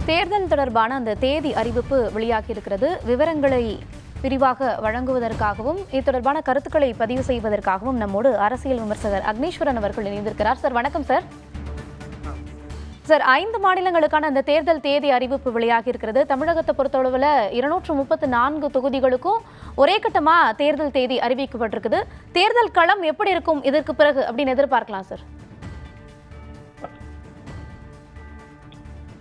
தேர்தல் தொடர்பான அந்த தேதி அறிவிப்பு வெளியாகி இருக்கிறது. விவரங்களை விரிவாக வழங்குவதற்காகவும் இது தொடர்பான கருத்துக்களை பதிவு செய்வதற்காகவும் நம்மோடு அரசியல் விமர்சகர் அக்னீஸ்வரன் அவர்கள் இணைந்திருக்கிறார். சார் வணக்கம் சார். சார் 5 மாநிலங்களுக்கான அந்த தேர்தல் தேதி அறிவிப்பு வெளியாகி இருக்கிறது. தமிழகத்தை பொறுத்தளவில் 234 தொகுதிகளுக்கும் ஒரே கட்டமா தேர்தல் தேதி அறிவிக்கப்பட்டிருக்குது. தேர்தல் களம் எப்படி இருக்கும் இதற்கு பிறகு அப்படின்னு எதிர்பார்க்கலாம் சார்?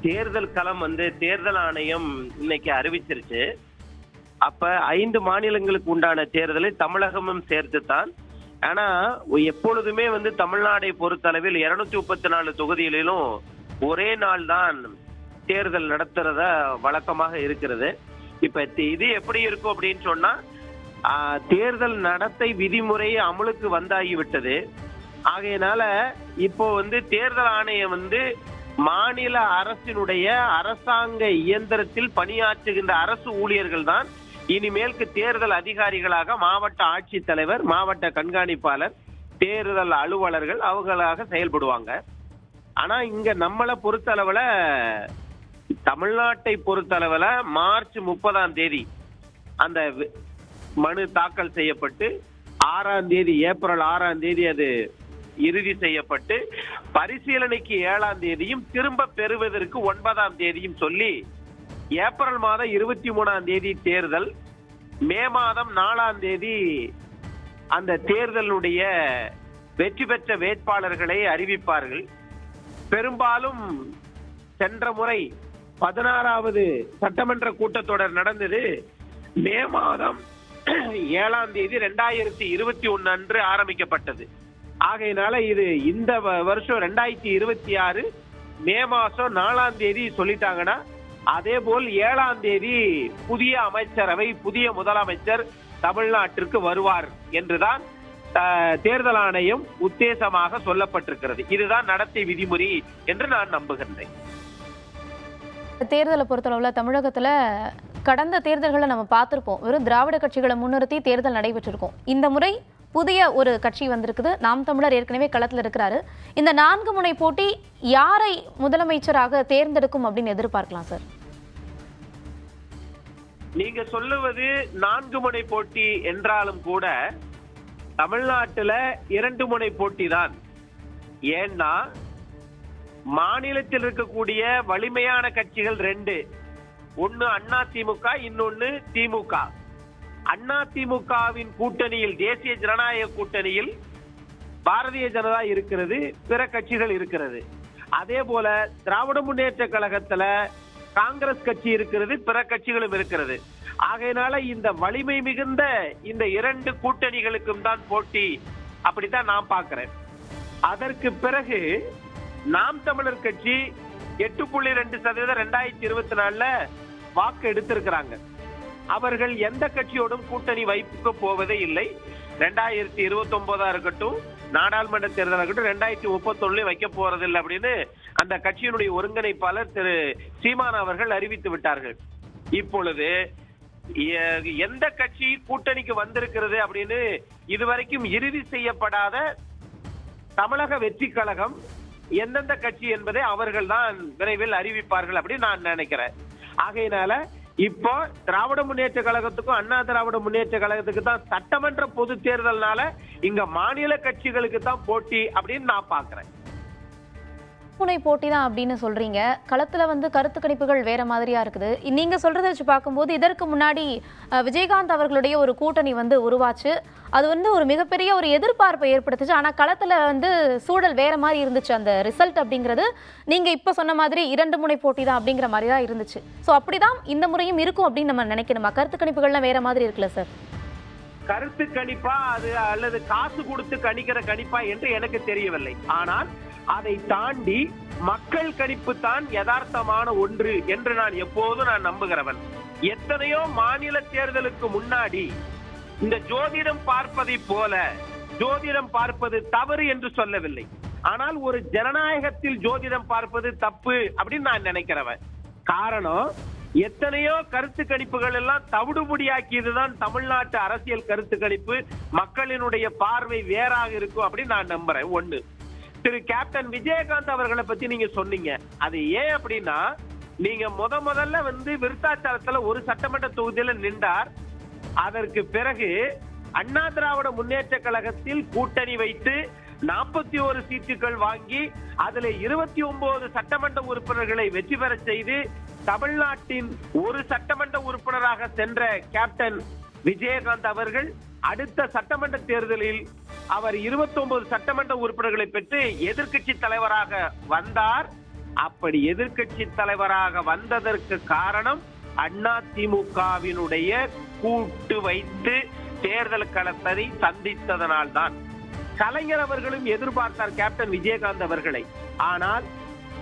தேர்தல் களம் தேர்தல் ஆணையம் இன்னைக்கு அறிவிச்சிருச்சு. அப்ப 5 மாநிலங்களுக்கு உண்டான தேர்தலை தமிழகமும் சேர்த்துத்தான். ஆனா எப்பொழுதுமே தமிழ்நாடை பொறுத்தளவில் 234 தொகுதிகளிலும் ஒரே நாள் தான் தேர்தல் நடத்துறத வழக்கமாக இருக்கிறது. இப்ப இது எப்படி இருக்கும் அப்படின்னு சொன்னா, தேர்தல் நடத்தை விதிமுறை அமலுக்கு வந்தாகிவிட்டது. ஆகையினால இப்போ தேர்தல் ஆணையம் மாநில அரசினுடைய அரசாங்க இயந்திரத்தில் பணியாற்றுகின்ற அரசு ஊழியர்கள் தான் இனிமேலுக்கு தேர்தல் அதிகாரிகளாக மாவட்ட ஆட்சித்தலைவர், மாவட்ட கண்காணிப்பாளர், தேர்தல் அலுவலர்கள் அவங்களாக செயல்படுவாங்க. ஆனா இங்க நம்மளை பொறுத்தளவுல, தமிழ்நாட்டை பொறுத்தளவுல மார்ச் 30ஆம் தேதி அந்த மனு தாக்கல் செய்யப்பட்டு 6ஆம் தேதி, ஏப்ரல் 6ஆம் தேதி அது இறுதி செய்யப்பட்டு பரிசீலனைக்கு 7ஆம் தேதியும் திரும்ப பெறுவதற்கு 9ஆம் தேதியும் சொல்லி ஏப்ரல் மாதம் 23ஆம் தேதி தேர்தல், மே மாதம் 4ஆம் தேதி அந்த தேர்தலுடைய வெற்றி பெற்ற வேட்பாளர்களை அறிவிப்பார்கள். பெரும்பாலும் சென்ற முறை 16வது சட்டமன்ற கூட்டத்தொடர் நடந்தது மே மாதம் 7ஆம் தேதி 2021 அன்று ஆரம்பிக்கப்பட்டது. ஆகையினால இது இந்த வருஷம் 2026 மே மாசம் 4ஆம் தேதி சொல்லிட்டாங்கன்னா, அதே போல் 7ஆம் தேதி புதிய அமைச்சரவை, புதிய முதலமைச்சர் தமிழ்நாட்டிற்கு வருவார் என்றுதான் தேர்தல் ஆணையம் உத்தேசமாக சொல்லப்பட்டிருக்கிறது. இதுதான் நடத்தை விதிமுறை என்று நான் நம்புகின்றேன். தேர்தலை பொறுத்தளவுல தமிழகத்துல கடந்த தேர்தல்களை நம்ம பார்த்திருப்போம். வெறும் திராவிட கட்சிகளை முன்னிறுத்தி தேர்தல் நடைபெற்றிருக்கும். இந்த முறை புதிய ஒரு கட்சி வந்திருக்குது. நாம் தமிழர் ஏற்கனவே களத்தில் இருக்கிறாரு. இந்த 4 முனை போட்டி யாரை முதலமைச்சராக தேர்ந்தெடுக்கும் அப்படின்னு எதிர்பார்க்கலாம் சார்? நீங்க சொல்லுவது 4 முனை போட்டி என்றாலும் கூட தமிழ்நாட்டுல 2 முனை போட்டி தான். ஏன்னா மாநிலத்தில் இருக்கக்கூடிய வலிமையான கட்சிகள் 2. ஒன்னு அதிமுக, இன்னொன்னு திமுக. அதிமுகவின் கூட்டணியில், தேசிய ஜனநாயக கூட்டணியில் பாரதிய ஜனதா இருக்கிறது, பிற கட்சிகள் இருக்கிறது. அதே போல திராவிட முன்னேற்ற கழகத்துல காங்கிரஸ் கட்சி இருக்கிறது, பிற கட்சிகளும் இருக்கிறது. ஆகையினால இந்த வலிமை மிகுந்த இந்த 2 கூட்டணிகளுக்கும் தான் போட்டி, அப்படித்தான் நான் பார்க்கிறேன். அதற்கு பிறகு நாம் தமிழர் கட்சி 8.2% 2024 வாக்கு எடுத்திருக்கிறாங்க. அவர்கள் எந்த கட்சியோடும் கூட்டணி வைப்புக்கு போவதே இல்லை. 2029 இருக்கட்டும், நாடாளுமன்ற தேர்தல் இருக்கட்டும், 2031 வைக்க போறதில்லை அப்படின்னு அந்த கட்சியினுடைய ஒருங்கிணைப்பாளர் திரு சீமான் அவர்கள் அறிவித்து விட்டார்கள். இப்பொழுது எந்த கட்சி கூட்டணிக்கு வந்திருக்கிறது அப்படின்னு இதுவரைக்கும் இறுதி செய்யப்படாத தமிழக வெற்றி கழகம் எந்தெந்த கட்சி என்பதை அவர்கள் தான் விரைவில் அறிவிப்பார்கள் அப்படின்னு நான் நினைக்கிறேன். ஆகையினால இப்போ திராவிட முன்னேற்ற கழகத்துக்கும் அண்ணா திராவிட முன்னேற்ற கழகத்துக்கு தான் சட்டமன்ற பொது தேர்தல்னால இங்க மாநில கட்சிகளுக்கு தான் போட்டி அப்படின்னு நான் பாக்குறேன். முனை போட்டி தான் அப்படின்னு சொல்றீங்க. களத்துல கருத்து கணிப்புகள் வேற மாதிரியா இருக்குது. நீங்க சொல்றதை வச்சு பார்க்கும்போது இதற்கு முன்னாடி விஜயகாந்த் அவர்களுடைய ஒரு கூட்டணி உருவாச்சு. அது ஒரு மிகப்பெரிய ஒரு எதிர்பார்ப்பை ஏற்படுத்துச்சு. ஆனா களத்துல சூழல் வேற மாதிரி இருந்துச்சு. அந்த ரிசல்ட் அப்படிங்கிறது நீங்க இப்ப சொன்ன மாதிரி 2 முனை போட்டி தான் அப்படிங்கிற மாதிரி தான் இருந்துச்சு. ஸோ அப்படிதான் இந்த முறையும் இருக்கும் அப்படின்னு நம்ம நினைக்கணுமா? கருத்து கணிப்புகள்லாம் வேற மாதிரி இருக்குல்ல சார்? கருத்து கணிப்பா அது அல்லது காசு கொடுத்து கணிக்கிற கணிப்பா என்று எனக்கு தெரியவில்லை. ஆனால் அதை தாண்டி மக்கள் கணிப்பு தான் யதார்த்தமான ஒன்று என்று நான் எப்போதும் நம்புகிறவன். எத்தனையோ மாநில தேர்தலுக்கு முன்னாடி இந்த ஜோதிடம் பார்ப்பதை போல ஜோதிடம் பார்ப்பது தவறு என்று சொல்லவில்லை. ஆனால் ஒரு ஜனநாயகத்தில் ஜோதிடம் பார்ப்பது தப்பு அப்படின்னு நான் நினைக்கிறவன். காரணம், எத்தனையோ கருத்து கணிப்புகள் எல்லாம் தவிடுபடியாக்கியதுதான் தமிழ்நாட்டு அரசியல் கருத்து கணிப்பு. மக்களினுடைய பார்வை வேறாக இருக்கும் அப்படின்னு நான் நம்புறேன். ஒண்ணு. திரு கேப்டன் விஜயகாந்த் அவர்களை பத்தி நீங்க சொன்னீங்க. அது ஏன் அப்படின்னா, நீங்க முதல்ல விருத்தாச்சலத்துல ஒரு சட்டமன்ற தொகுதியில நின்றார். அதற்கு பிறகு அண்ணா திராவிட முன்னேற்ற கழகத்தில் கூட்டணி வைத்து 41 சீட்டுகள் வாங்கி அதுல 29 சட்டமன்ற உறுப்பினர்களை வெற்றி பெற செய்து தமிழ்நாட்டின் ஒரு சட்டமன்ற உறுப்பினராக சென்ற கேப்டன் விஜயகாந்த் அவர்கள் அடுத்த சட்டமன்ற தேர்தலில் அவர் 29 சட்டமன்ற உறுப்பினர்களை பெற்று எதிர்க்கட்சி தலைவராக வந்தார். அப்படி எதிர்க்கட்சி தலைவராக வந்ததற்கு காரணம் அதிமுகவினுடைய கூட்டு வைத்து தேர்தல் களத்தை சந்தித்ததனால்தான். கலைஞர் அவர்களும் எதிர்பார்த்தார் கேப்டன் விஜயகாந்த் அவர்களை. ஆனால்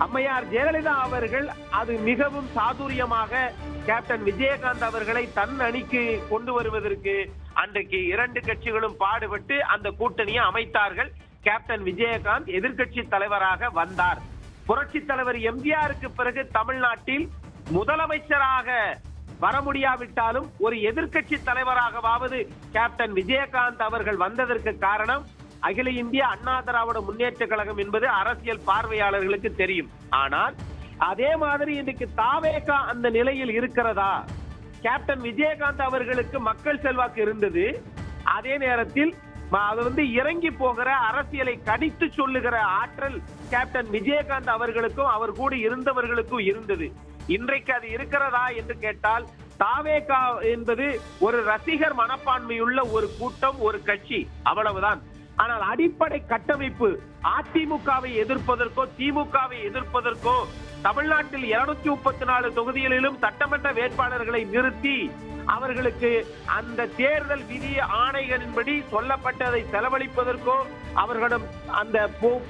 அம்மையார் ஜெயலலிதா அவர்கள் அது மிகவும் சாதுரியமாக கேப்டன் விஜயகாந்த் அவர்களை தன் அணிக்கு கொண்டு வருவதற்கு அன்றைக்கு 2 கட்சிகளும் பாடுபட்டு அந்த கூட்டணியை அமைத்தார்கள். கேப்டன் விஜயகாந்த் எதிர்க்கட்சி தலைவராக வந்தார். புரட்சி தலைவர் எம்ஜிஆருக்கு பிறகு தமிழ்நாட்டில் முதலமைச்சராக வர முடியாவிட்டாலும் ஒரு எதிர்க்கட்சி தலைவராகவாவது கேப்டன் விஜயகாந்த் அவர்கள் வந்ததற்கு காரணம் அகில இந்திய அண்ணா திராவிட முன்னேற்ற கழகம் என்பது அரசியல் பார்வையாளர்களுக்கு தெரியும். ஆனால் அதே மாதிரி இன்னைக்கு தாவேகா அந்த நிலையில் இருக்கிறதா? கேப்டன் விஜயகாந்த் அவர்களுக்கு மக்கள் செல்வாக்கு இருந்தது. அதே நேரத்தில் அது இறங்கி போகிற அரசியலை கடித்து சொல்லுகிற ஆற்றல் கேப்டன் விஜயகாந்த் அவர்களுக்கும் அவர் கூட இருந்தவர்களுக்கும் இருந்தது. இன்றைக்கு அது இருக்கிறதா என்று கேட்டால் தாவேகா என்பது ஒரு ரசிகர் மனப்பான்மையுள்ள ஒரு கூட்டம், ஒரு கட்சி, அவ்வளவுதான். ஆனால் அடிப்படை கட்டமைப்பு அதிமுகவை எதிர்ப்பதற்கோ திமுகவை எதிர்ப்பதற்கோ தமிழ்நாட்டில் 234 தொகுதிகளிலும் சட்டமன்ற வேட்பாளர்களை நிறுத்தி அவர்களுக்கு அந்த தேர்தல் விதி ஆணைகளின்படி சொல்லப்பட்டதை செலவழிப்பதற்கோ அவர்களிடம் அந்த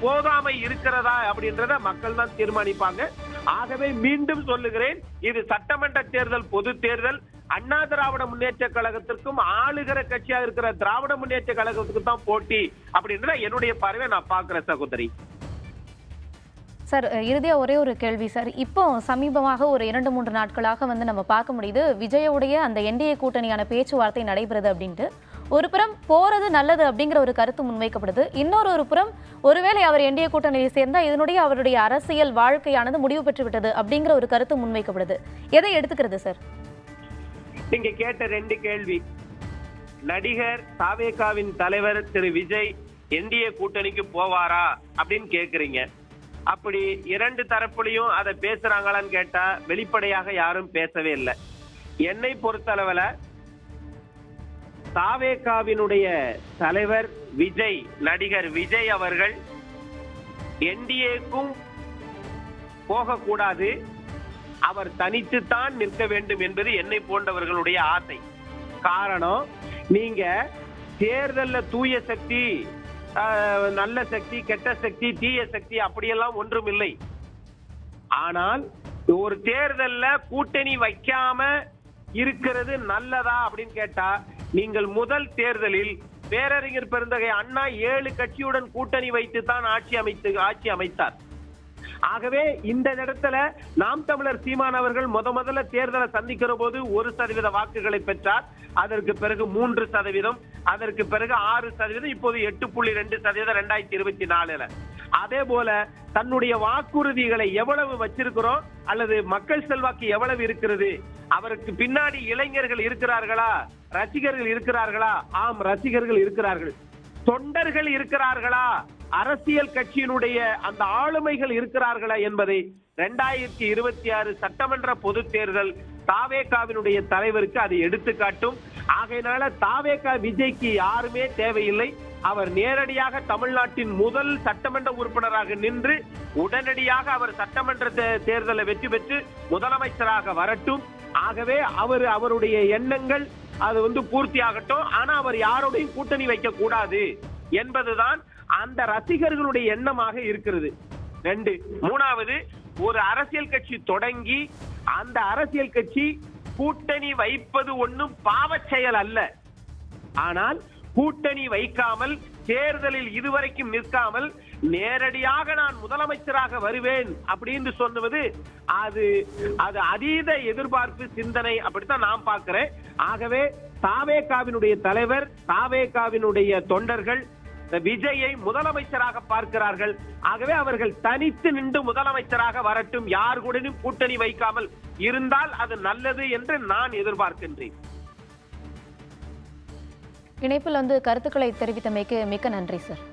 போதாமை இருக்கிறதா அப்படின்றத மக்கள் தான் தீர்மானிப்பாங்க. ஆகவே மீண்டும் சொல்லுகிறேன், இது சட்டமன்ற தேர்தல், பொது தேர்தல். அண்ணா திராவிட முன்னேற்ற கழகத்திற்கும் ஆளுகிற கட்சியா இருக்கிற திராவிட முன்னேற்ற கழகத்துக்கு தான் போட்டி அப்படின்றத என்னுடைய பார்வை நான் பார்க்கிறேன் சகோதரி. சார், இறுதியா ஒரே ஒரு கேள்வி சார். இப்போ சமீபமாக ஒரு 2-3 நாட்களாக நம்ம பார்க்க முடியுது, விஜயோடைய அந்த என்டிஏ கூட்டணியான பேச்சுவார்த்தை நடைபெறுது அப்படின்ட்டு. ஒரு புறம் போறது நல்லது அப்படிங்கிற ஒரு கருத்து முன்வைக்கப்படுது. இன்னொரு புறம் ஒருவேளை அவர் என்டிஏ கூட்டணியை சேர்ந்தா இதனுடைய அவருடைய அரசியல் வாழ்க்கையானது முடிவு பெற்று விட்டது அப்படிங்கிற ஒரு கருத்து முன்வைக்கப்படுது. எதை எடுத்துக்கிறது சார்? நீங்க கேட்ட 2 கேள்வி. நடிகர் தாவேகாவின் தலைவர் திரு விஜய் என்டிஏ கூட்டணிக்கு போவாரா அப்படின்னு கேக்குறீங்க. அப்படி 2 தரப்புலையும் அதை பேசுறாங்களான்னு கேட்டா வெளிப்படையாக யாரும் பேசவே இல்லை. என்னை பொறுத்தளவுல தாவேகாவினுடைய தலைவர் விஜய், நடிகர் விஜய் அவர்கள் என்டிஏக்கும் போகக்கூடாது, அவர் தனித்துத்தான் நிற்க வேண்டும் என்பது என்னை போன்றவர்களுடைய ஆசை. காரணம், நீங்க தேர்தல்ல தூய சக்தி, நல்ல சக்தி, கெட்ட சக்தி, தீய சக்தி அப்படியெல்லாம் ஒன்றும் இல்லை. ஆனால் ஒரு தேர்தல்ல கூட்டணி வைக்காம இருக்கிறது நல்லதா அப்படின்னு கேட்டா, நீங்கள் முதல் தேர்தலில் பேரறிஞர் பெருந்தகை அண்ணா 7 கட்சியுடன் கூட்டணி வைத்து தான் ஆட்சி அமைத்தார். ஆகவே இந்த இடத்துல நாம் தமிழர் சீமான் அவர்கள் முதல்ல தேர்தலை சந்திக்கிற போது 1% வாக்குகளை பெற்றார். அதற்கு பிறகு 3%, அதற்கு பிறகு 6%, இப்போது 8.2% 2024. அதே போல தன்னுடைய வாக்குறுதிகளை எவ்வளவு வச்சிருக்கிறோம் அல்லது மக்கள் செல்வாக்கு எவ்வளவு இருக்கிறது, அவருக்கு பின்னாடி இளைஞர்கள் இருக்கிறார்களா, ரசிகர்கள் இருக்கிறார்களா? ஆம், ரசிகர்கள் இருக்கிறார்கள். தொண்டர்கள் இருக்கிறார்களா? அரசியல் கட்சியினுடைய அந்த ஆளுமைகள் இருக்கிறார்களா என்பதை 2026 சட்டமன்ற பொது தேர்தல் தாவேகாவினுடைய தலைவருக்கு அது எடுத்துக்காட்டும். ஆகையினால தாவேகா விஜய்க்கு யாருமே தேவையில்லை. அவர் நேரடியாக தமிழ்நாட்டின் முதல் சட்டமன்ற உறுப்பினராக நின்று உடனடியாக அவர் சட்டமன்ற தேர்தலை வெற்றி பெற்று முதலமைச்சராக வரட்டும். ஆகவே அவருடைய எண்ணங்கள் அது பூர்த்தி ஆகட்டும். ஆனா அவர் யாரோடையும் கூட்டணி வைக்க கூடாது என்பதுதான் அந்த ரசிகர்களுடைய எண்ணமாக இருக்கிறது. 2, 3வது, ஒரு அரசியல் கட்சி தொடங்கி அந்த அரசியல் கட்சி கூட்டணி வைப்பது ஒன்றும் பாவச் செயல் அல்ல. ஆனால் கூட்டணி வைக்காமல் தேர்தலில் இதுவரைக்கும் நிற்காமல் நேரடியாக நான் முதலமைச்சராக வருவேன் அப்படின்னு சொன்னது அது அதீத எதிர்பார்ப்பு சிந்தனை, அப்படித்தான் நான் பார்க்கிறேன். ஆகவே தாவேகாவினுடைய தலைவர், தாவேகாவினுடைய தொண்டர்கள் விஜயை முதலமைச்சராக பார்க்கிறார்கள். ஆகவே அவர்கள் தனித்து நின்று முதலமைச்சராக வரட்டும், யார் கூடனும் கூட்டணி வைக்காமல் இருந்தால் அது நல்லது என்று நான் எதிர்பார்க்கின்றேன். இணைப்பில் வந்து கருத்துக்களை தெரிவித்தமைக்கு மிக்க நன்றி சார்.